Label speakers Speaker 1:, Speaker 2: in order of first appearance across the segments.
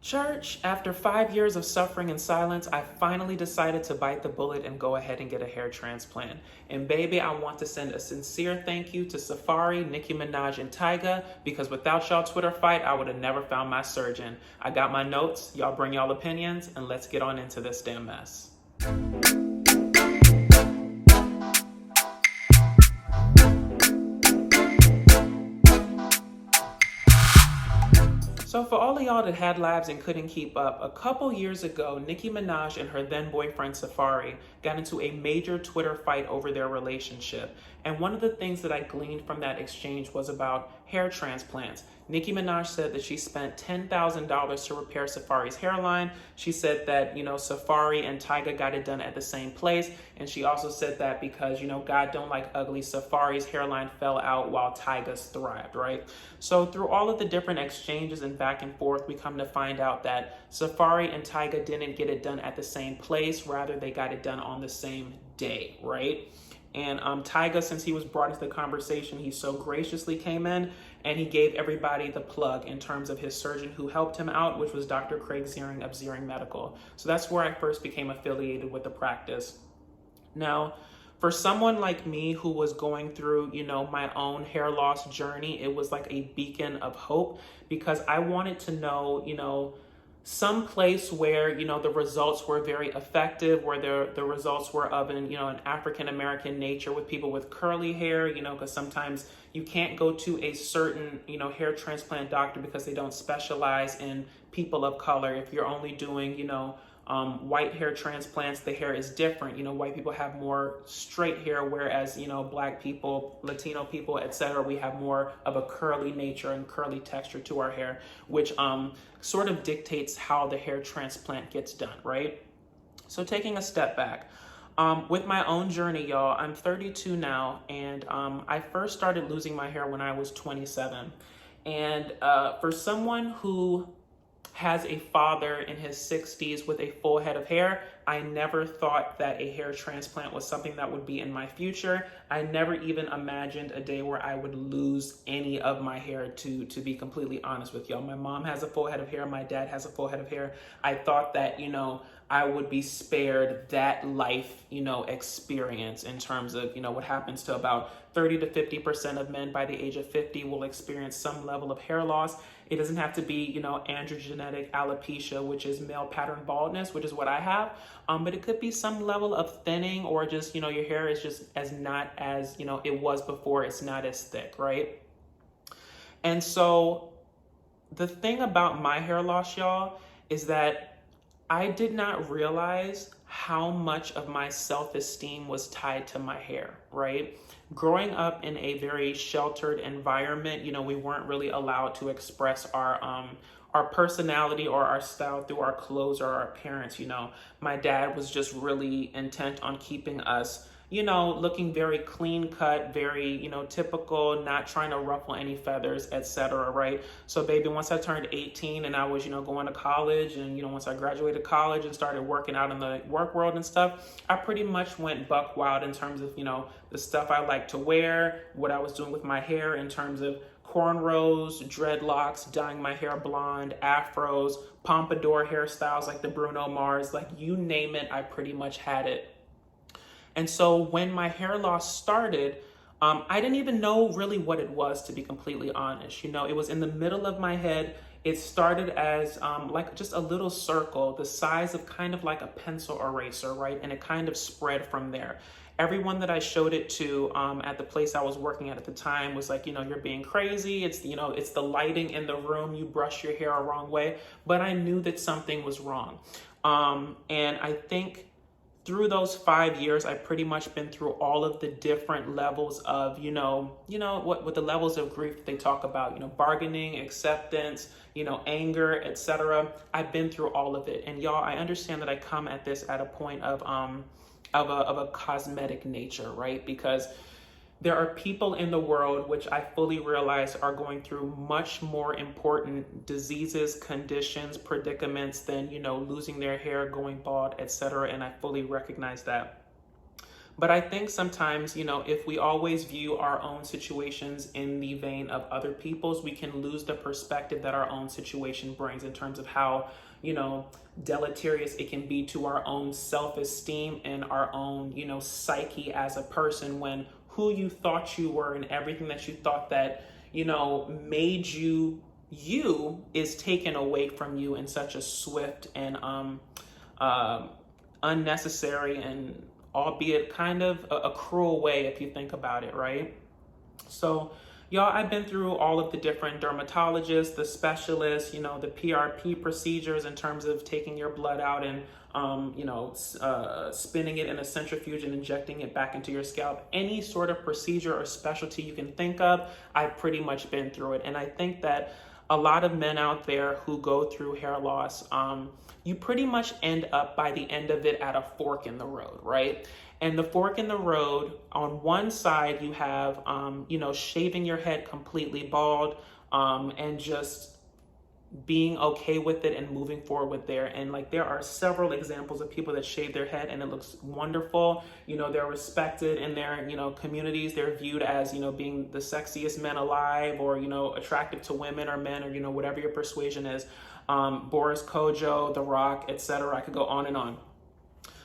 Speaker 1: Church, after 5 years of suffering in silence, I finally decided to bite the bullet and go ahead and get a hair transplant. And baby, I want to send a sincere thank you to Safari, Nicki Minaj, and Tyga, because without y'all Twitter fight, I would have never found my surgeon. I got my notes, y'all bring y'all opinions, and let's get on into this damn mess. So for all of y'all that had labs and couldn't keep up, a couple years ago, Nicki Minaj and her then boyfriend Safari got into a major Twitter fight over their relationship. And one of the things that I gleaned from that exchange was about hair transplants. Nicki Minaj said that she spent $10,000 to repair Safari's hairline. She said that, Safari and Tyga got it done at the same place. And she also said that because, God don't like ugly, Safari's hairline fell out while Tyga's thrived, right? So through all of the different exchanges and back and forth, we come to find out that Safari and Tyga didn't get it done at the same place. Rather, they got it done on the same day, right? And Tyga, since he was brought into the conversation, he so graciously came in and he gave everybody the plug in terms of his surgeon who helped him out, which was Dr. Craig Ziering of Ziering Medical. So that's where I first became affiliated with the practice. Now, for someone like me who was going through, my own hair loss journey, it was like a beacon of hope because I wanted to know, some place where, the results were very effective, where the results were of an African-American nature with people with curly hair, because sometimes you can't go to a certain, hair transplant doctor because they don't specialize in people of color. If you're only doing, white hair transplants, the hair is different. White people have more straight hair, whereas, Black people, Latino people, etc., we have more of a curly nature and curly texture to our hair, which sort of dictates how the hair transplant gets done, right? So taking a step back, with my own journey, y'all, I'm 32 now, and I first started losing my hair when I was 27. And for someone who has a father in his 60s with a full head of hair, I never thought that a hair transplant was something that would be in my future. I never even imagined a day where I would lose any of my hair, to be completely honest with y'all. My mom has a full head of hair. My dad has a full head of hair. I thought that, I would be spared that life, experience in terms of, what happens to about 30 to 50% of men by the age of 50 will experience some level of hair loss. It doesn't have to be, androgenetic alopecia, which is male pattern baldness, which is what I have. But it could be some level of thinning or just, your hair is just not as, it was before. It's not as thick, right? And so the thing about my hair loss, y'all, is that I did not realize how much of my self-esteem was tied to my hair, right? Growing up in a very sheltered environment, we weren't really allowed to express our personality or our style through our clothes or our appearance. My dad was just really intent on keeping us, looking very clean cut, very, typical, not trying to ruffle any feathers, etc. Right? So baby, once I turned 18 and I was, going to college and, once I graduated college and started working out in the work world and stuff, I pretty much went buck wild in terms of, the stuff I like to wear, what I was doing with my hair in terms of cornrows, dreadlocks, dyeing my hair blonde, afros, pompadour hairstyles like the Bruno Mars, like you name it, I pretty much had it. And so when my hair loss started, I didn't even know really what it was, to be completely honest. It was in the middle of my head. It started as like just a little circle, the size of kind of like a pencil eraser, right? And it kind of spread from there. Everyone that I showed it to at the place I was working at the time was like, you're being crazy. It's, it's the lighting in the room. You brush your hair a wrong way. But I knew that something was wrong. And I think through those 5 years, I've pretty much been through all of the different levels of, what the levels of grief they talk about, bargaining, acceptance, anger, etc. I've been through all of it. And y'all, I understand that I come at this at a point of a cosmetic nature, right? Because there are people in the world, which I fully realize are going through much more important diseases, conditions, predicaments than, losing their hair, going bald, etc. And I fully recognize that. But I think sometimes, if we always view our own situations in the vein of other people's, we can lose the perspective that our own situation brings in terms of how, deleterious it can be to our own self-esteem and our own, psyche as a person, when who you thought you were and everything that you thought that, made you is taken away from you in such a swift and unnecessary and albeit kind of a cruel way if you think about it, right? So y'all, I've been through all of the different dermatologists, the specialists, the PRP procedures in terms of taking your blood out and spinning it in a centrifuge and injecting it back into your scalp. Any sort of procedure or specialty you can think of, I've pretty much been through it. And I think that a lot of men out there who go through hair loss, you pretty much end up by the end of it at a fork in the road, right? And the fork in the road, on one side you have, shaving your head completely bald, and just being okay with it and moving forward there. And like, there are several examples of people that shave their head and it looks wonderful. They're respected in their, communities. They're viewed as, being the sexiest men alive, or, attractive to women or men, or, whatever your persuasion is. Boris Kojo, The Rock, etc. I could go on and on.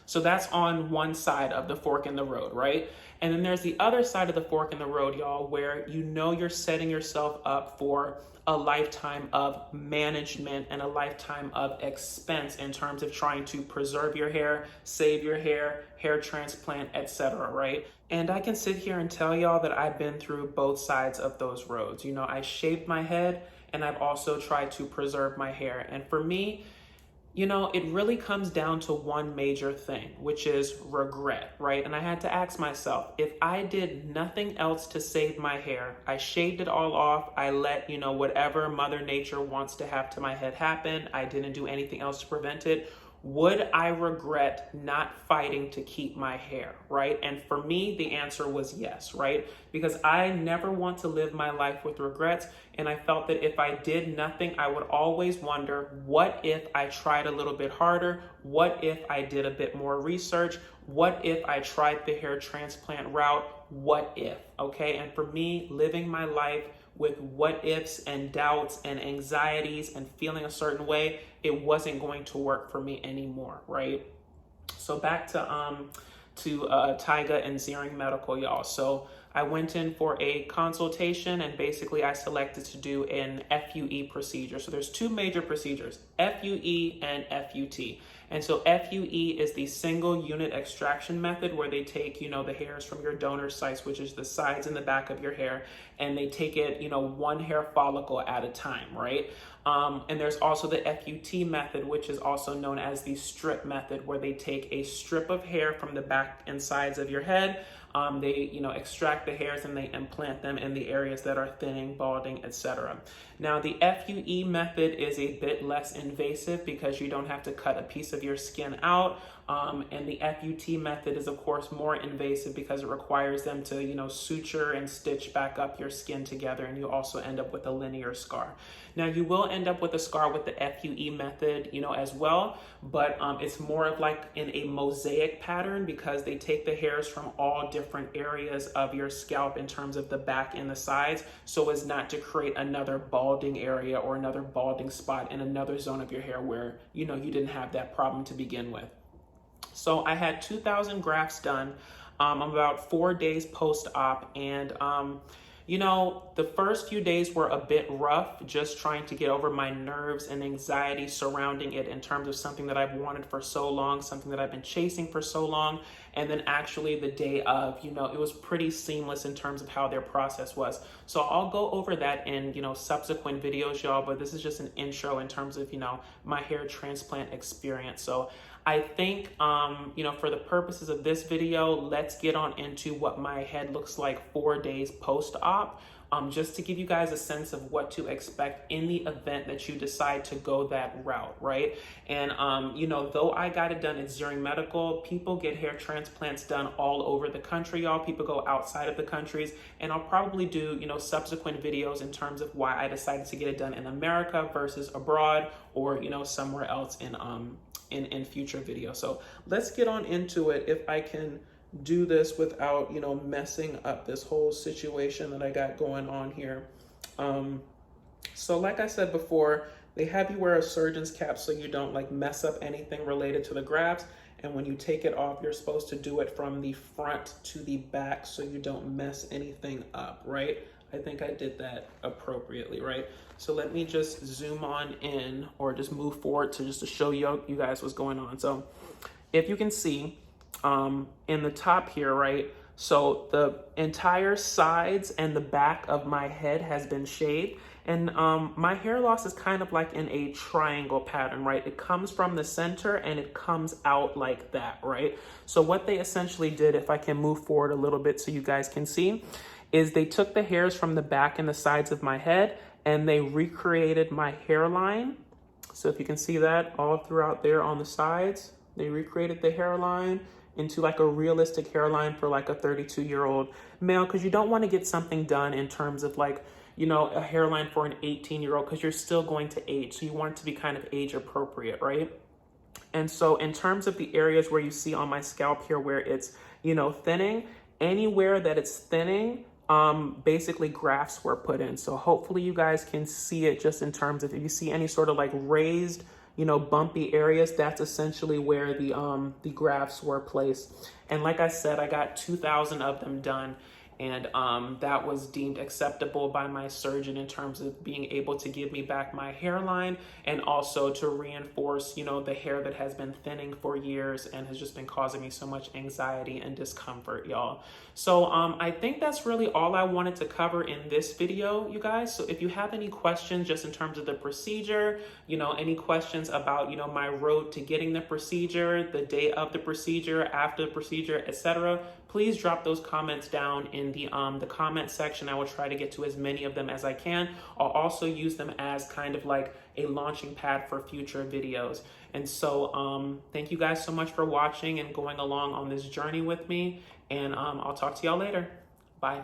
Speaker 1: So that's on one side of the fork in the road, right? And then there's the other side of the fork in the road, y'all, where you're setting yourself up for a lifetime of management and a lifetime of expense in terms of trying to preserve your hair, save your hair, hair transplant, etc., right? And I can sit here and tell y'all that I've been through both sides of those roads. I shaved my head and I've also tried to preserve my hair. And for me, it really comes down to one major thing, which is regret, right? And I had to ask myself, if I did nothing else to save my hair, I shaved it all off, I let, whatever Mother Nature wants to have to my head happen, I didn't do anything else to prevent it, would I regret not fighting to keep my hair, right? And for me, the answer was yes, right? Because I never want to live my life with regrets. And I felt that if I did nothing, I would always wonder, what if I tried a little bit harder? What if I did a bit more research? What if I tried the hair transplant route? What if, okay? And for me, living my life with what ifs and doubts and anxieties and feeling a certain way, it wasn't going to work for me anymore, right? So back to Tyga and Ziering Medical, y'all. So I went in for a consultation and basically I selected to do an FUE procedure. So there's two major procedures, FUE and FUT. And so FUE is the single unit extraction method where they take, the hairs from your donor sites, which is the sides and the back of your hair, and they take it, one hair follicle at a time, right? And there's also the FUT method, which is also known as the strip method, where they take a strip of hair from the back and sides of your head. They, extract the hairs and they implant them in the areas that are thinning, balding, etc. Now, the FUE method is a bit less invasive because you don't have to cut a piece of your skin out. And the FUT method is, of course, more invasive because it requires them to, suture and stitch back up your skin together, and you also end up with a linear scar. Now, you will end up with a scar with the FUE method, as well, but it's more of like in a mosaic pattern because they take the hairs from all different areas of your scalp in terms of the back and the sides, so as not to create another balding area or another balding spot in another zone of your hair where, you didn't have that problem to begin with. So I had 2,000 grafts done. I'm about 4 days post-op, and the first few days were a bit rough, just trying to get over my nerves and anxiety surrounding it in terms of something that I've wanted for so long, something that I've been chasing for so long. And then actually the day of, it was pretty seamless in terms of how their process was. So I'll go over that in, subsequent videos, y'all, but this is just an intro in terms of, my hair transplant experience. So I think, for the purposes of this video, let's get on into what my head looks like 4 days post-op, just to give you guys a sense of what to expect in the event that you decide to go that route, right? And, though I got it done at Ziering Medical, people get hair transplants done all over the country, y'all. People go outside of the countries, and I'll probably do, subsequent videos in terms of why I decided to get it done in America versus abroad, or, somewhere else in future videos. So let's get on into it. If I can do this without, you know, messing up this whole situation that I got going on here. So like I said before, they have you wear a surgeon's cap so you don't like mess up anything related to the grafts. And when you take it off, you're supposed to do it from the front to the back so you don't mess anything up, right? I think I did that appropriately, right? So let me just zoom on in, or just move forward to just to show you guys what's going on. So if you can see in the top here, right? So the entire sides and the back of my head has been shaved. And my hair loss is kind of like in a triangle pattern, right? It comes from the center and it comes out like that, right? So what they essentially did, if I can move forward a little bit so you guys can see, is they took the hairs from the back and the sides of my head and they recreated my hairline. So if you can see that all throughout there on the sides, they recreated the hairline into like a realistic hairline for like a 32-year-old male, because you don't want to get something done in terms of like, you know, a hairline for an 18-year-old, because you're still going to age. So you want it to be kind of age appropriate, right? And so in terms of the areas where you see on my scalp here where it's, you know, thinning, anywhere that it's thinning, basically grafts were put in. So hopefully you guys can see it just in terms of if you see any sort of like raised, you know, bumpy areas, that's essentially where the grafts were placed. And like I said, I got 2,000 of them done. And that was deemed acceptable by my surgeon in terms of being able to give me back my hairline and also to reinforce, you know, the hair that has been thinning for years and has just been causing me so much anxiety and discomfort, y'all. So I think that's really all I wanted to cover in this video, you guys. So if you have any questions just in terms of the procedure, you know, any questions about, you know, my road to getting the procedure, the day of the procedure, after the procedure, etc., please drop those comments down in the comment section. I will try to get to as many of them as I can. I'll also use them as kind of like a launching pad for future videos. And so thank you guys so much for watching and going along on this journey with me. And I'll talk to y'all later. Bye.